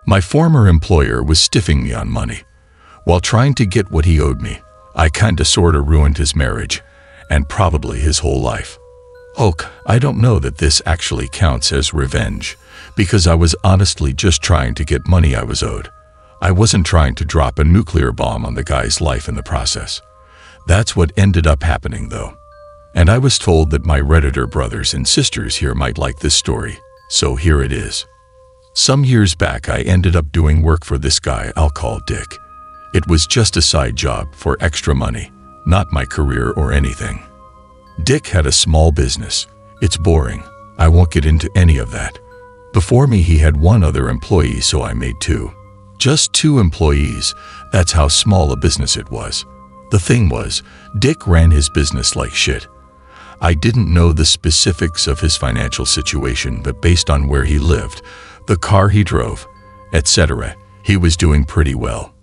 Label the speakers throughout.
Speaker 1: My former employer was stiffing me on money. While trying to get what he owed me, I kinda sorta ruined his marriage, and probably his whole life. I don't know that this actually counts as revenge, because I was honestly just trying to get money I was owed. I wasn't trying to drop a nuclear bomb on the guy's life in the process. That's what ended up happening though. And I was told that my Redditor brothers and sisters here might like this story, so here it is. Some years back I ended up doing work for this guy I'll call Dick. It was just a side job for extra money, not my career or anything. Dick had a small business. It's boring. I won't get into any of that. Before me he had one other employee, so I made two. Just two employees, that's how small a business it was. The thing was, Dick ran his business like shit. I didn't know the specifics of his financial situation, but based on where he lived, the car he drove, etc., he was doing pretty well.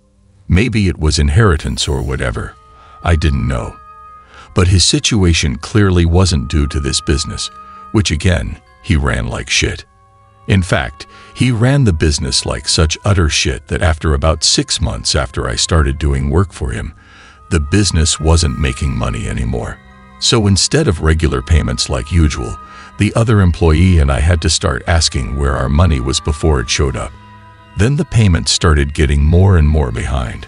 Speaker 1: Maybe it was inheritance or whatever. I didn't know. But his situation clearly wasn't due to this business, which again, he ran like shit. In fact, he ran the business like such utter shit that after about 6 months after I started doing work for him, the business wasn't making money anymore. So instead of regular payments like usual, the other employee and I had to start asking where our money was before it showed up. Then the payments started getting more and more behind.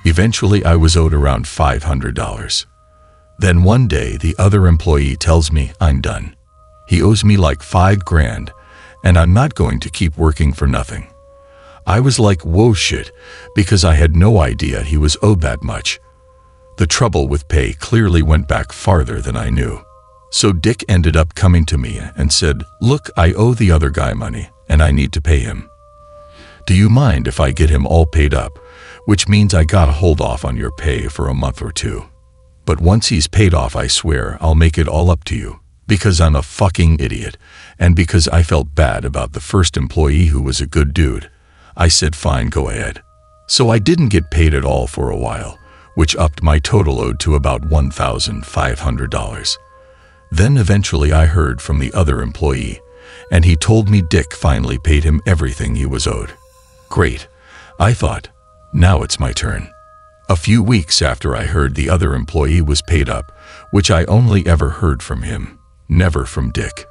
Speaker 1: Eventually I was owed around $500. Then one day the other employee tells me I'm done. He owes me like $5 grand, and I'm not going to keep working for nothing. I was like, whoa shit, because I had no idea he was owed that much. The trouble with pay clearly went back farther than I knew. So Dick ended up coming to me and said, look, I owe the other guy money, and I need to pay him. Do you mind if I get him all paid up, which means I gotta hold off on your pay for a month or two. But once he's paid off, I swear I'll make it all up to you, because I'm a fucking idiot, and because I felt bad about the first employee who was a good dude. I said fine, go ahead. So I didn't get paid at all for a while, which upped my total owed to about $1,500. Then eventually I heard from the other employee, and he told me Dick finally paid him everything he was owed. Great, I thought, now it's my turn. A few weeks after I heard the other employee was paid up, which I only ever heard from him, never from Dick.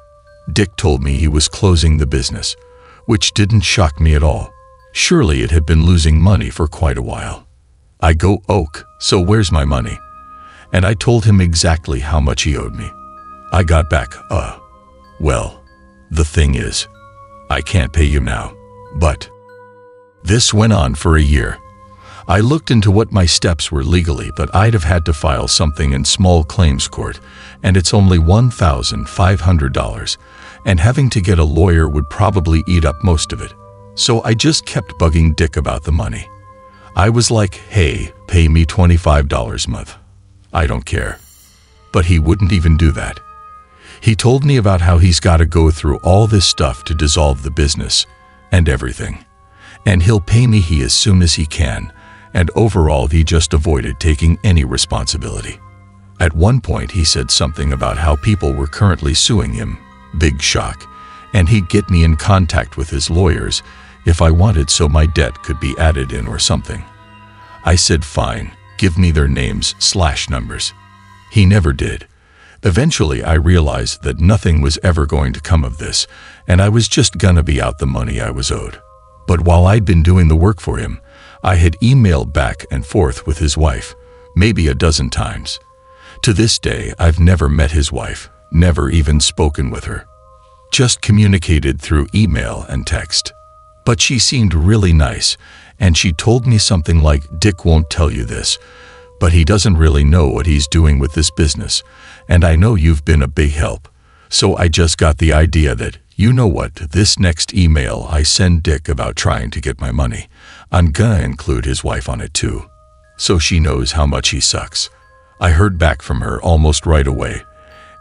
Speaker 1: Dick told me he was closing the business, which didn't shock me at all. Surely it had been losing money for quite a while. I go, so where's my money? And I told him exactly how much he owed me. I got back, well, the thing is, I can't pay you now, but... This went on for a year. I looked into what my steps were legally, but I'd have had to file something in small claims court, and it's only $1,500, and having to get a lawyer would probably eat up most of it. So I just kept bugging Dick about the money. I was like, hey, pay me $25 a month. I don't care. But he wouldn't even do that. He told me about how he's got to go through all this stuff to dissolve the business and everything. And he'll pay me as soon as he can, and overall he just avoided taking any responsibility. At one point he said something about how people were currently suing him, big shock, and he'd get me in contact with his lawyers if I wanted so my debt could be added in or something. I said fine, give me their names/numbers. He never did. Eventually I realized that nothing was ever going to come of this, and I was just gonna be out the money I was owed. But while I'd been doing the work for him, I had emailed back and forth with his wife, maybe a dozen times. To this day, I've never met his wife, never even spoken with her. Just communicated through email and text. But she seemed really nice, and she told me something like, Dick won't tell you this, but he doesn't really know what he's doing with this business, and I know you've been a big help. So I just got the idea that, you know what, this next email I send Dick about trying to get my money, I'm gonna include his wife on it too, so she knows how much he sucks. I heard back from her almost right away,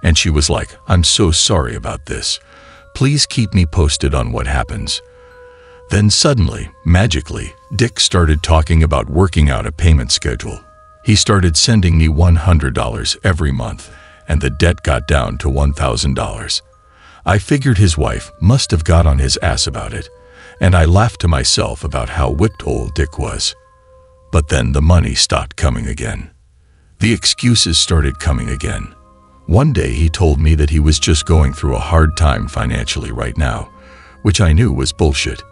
Speaker 1: and she was like, I'm so sorry about this. Please keep me posted on what happens. Then suddenly, magically, Dick started talking about working out a payment schedule. He started sending me $100 every month, and the debt got down to $1,000. I figured his wife must have got on his ass about it, and I laughed to myself about how whipped old Dick was. But then the money stopped coming again. The excuses started coming again. One day he told me that he was just going through a hard time financially right now, which I knew was bullshit.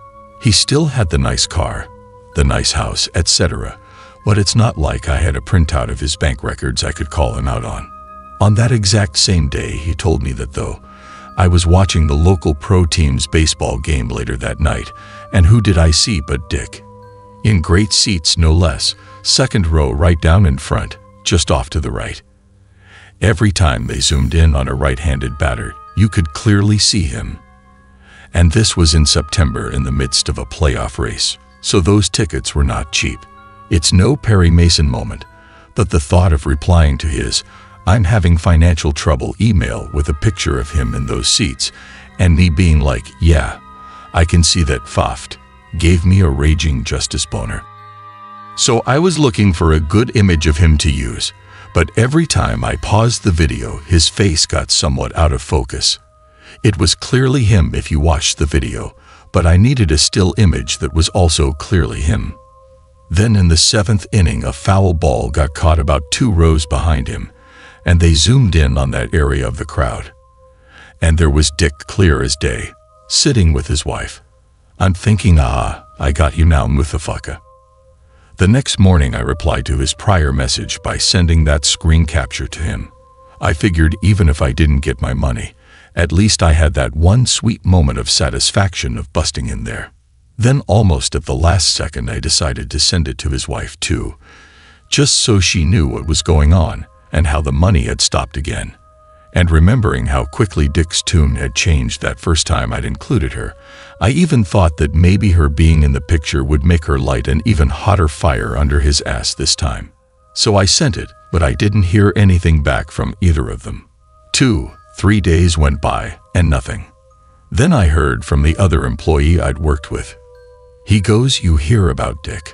Speaker 1: He still had the nice car, the nice house, etc., but it's not like I had a printout of his bank records I could call him out on. On that exact same day, he told me that though, I was watching the local pro team's baseball game later that night, and who did I see but Dick? In great seats no less, second row right down in front, just off to the right. Every time they zoomed in on a right-handed batter, you could clearly see him. And this was in September in the midst of a playoff race, so those tickets were not cheap. It's no Perry Mason moment, but the thought of replying to his "I'm having financial trouble" email with a picture of him in those seats, and me being like, "Yeah, I can see that faft," gave me a raging justice boner. So I was looking for a good image of him to use, but every time I paused the video, his face got somewhat out of focus. It was clearly him if you watched the video, but I needed a still image that was also clearly him. Then in the 7th inning, a foul ball got caught about 2 rows behind him, and they zoomed in on that area of the crowd. And there was Dick clear as day, sitting with his wife. I'm thinking, I got you now, motherfucker. The next morning I replied to his prior message by sending that screen capture to him. I figured even if I didn't get my money, at least I had that one sweet moment of satisfaction of busting in there. Then almost at the last second I decided to send it to his wife too, just so she knew what was going on and how the money had stopped again. And remembering how quickly Dick's tune had changed that first time I'd included her, I even thought that maybe her being in the picture would make her light an even hotter fire under his ass this time. So I sent it, but I didn't hear anything back from either of them. 2-3 days went by, and nothing. Then I heard from the other employee I'd worked with. He goes, "You hear about Dick?"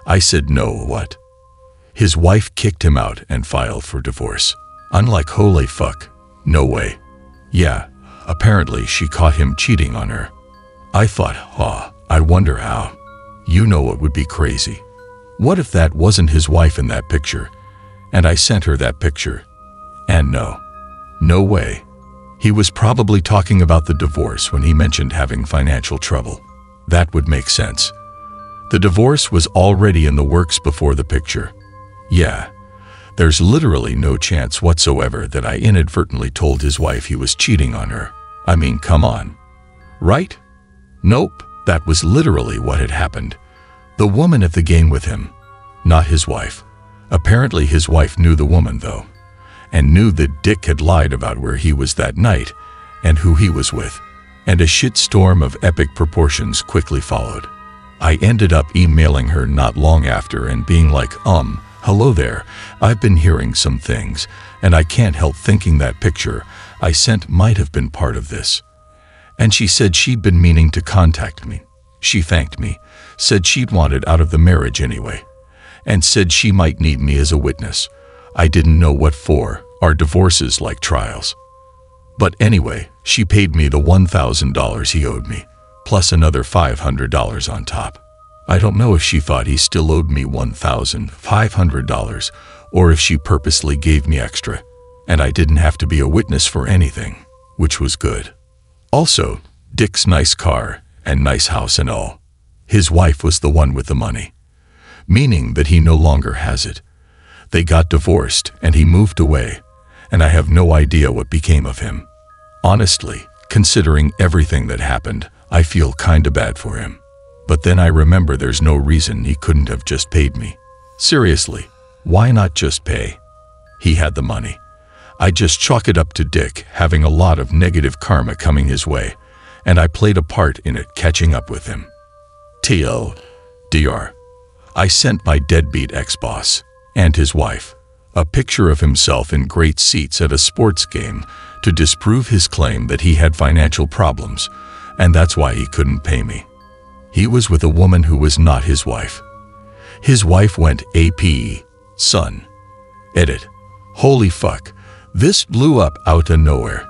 Speaker 1: I said, "No, what?" His wife kicked him out and filed for divorce. Unlike holy fuck, no way. Yeah, apparently she caught him cheating on her. I thought, I wonder how. You know what would be crazy? What if that wasn't his wife in that picture, and I sent her that picture? And no way. He was probably talking about the divorce when he mentioned having financial trouble. That would make sense. The divorce was already in the works before the picture. Yeah, there's literally no chance whatsoever that I inadvertently told his wife he was cheating on her. I mean, come on. Right? Nope, that was literally what had happened. The woman at the game with him, not his wife. Apparently his wife knew the woman though, and knew that Dick had lied about where he was that night and who he was with, and a shitstorm of epic proportions quickly followed. I ended up emailing her not long after and being like, hello there, I've been hearing some things, and I can't help thinking that picture I sent might have been part of this. And she said she'd been meaning to contact me. She thanked me, said she'd wanted out of the marriage anyway, and said she might need me as a witness. I didn't know what for, our divorces like trials. But anyway, she paid me the $1,000 he owed me, plus another $500 on top. I don't know if she thought he still owed me $1,500 or if she purposely gave me extra, and I didn't have to be a witness for anything, which was good. Also, Dick's nice car and nice house and all. His wife was the one with the money, meaning that he no longer has it. They got divorced and he moved away, and I have no idea what became of him. Honestly, considering everything that happened, I feel kinda bad for him. But then I remember there's no reason he couldn't have just paid me. Seriously, why not just pay? He had the money. I just chalk it up to Dick having a lot of negative karma coming his way, and I played a part in it catching up with him. TLDR. I sent my deadbeat ex-boss and his wife a picture of himself in great seats at a sports game to disprove his claim that he had financial problems, and that's why he couldn't pay me. He was with a woman who was not his wife. His wife went APE, son. Edit. Holy fuck, this blew up out of nowhere.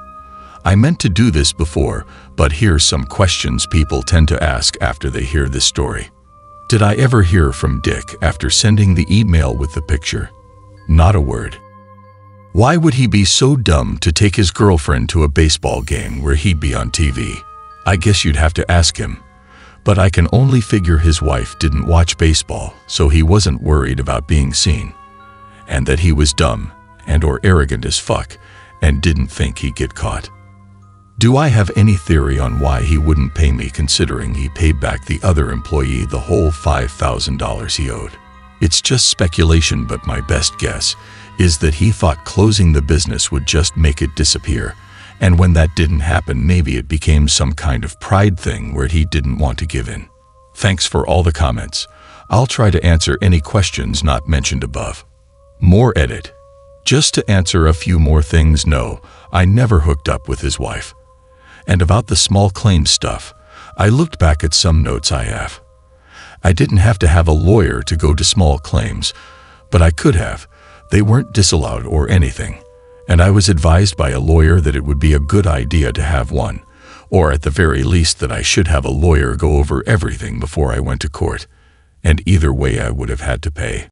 Speaker 1: I meant to do this before, but here's some questions people tend to ask after they hear this story. Did I ever hear from Dick after sending the email with the picture? Not a word. Why would he be so dumb to take his girlfriend to a baseball game where he'd be on TV? I guess you'd have to ask him. But I can only figure his wife didn't watch baseball, so he wasn't worried about being seen. And that he was dumb and/or arrogant as fuck and didn't think he'd get caught. Do I have any theory on why he wouldn't pay me, considering he paid back the other employee the whole $5,000 he owed? It's just speculation, but my best guess is that he thought closing the business would just make it disappear. And when that didn't happen, maybe it became some kind of pride thing where he didn't want to give in. Thanks for all the comments. I'll try to answer any questions not mentioned above. More edit. Just to answer a few more things, no, I never hooked up with his wife. And about the small claims stuff, I looked back at some notes I have. I didn't have to have a lawyer to go to small claims, but I could have. They weren't disallowed or anything. And I was advised by a lawyer that it would be a good idea to have one, or at the very least that I should have a lawyer go over everything before I went to court. And either way I would have had to pay.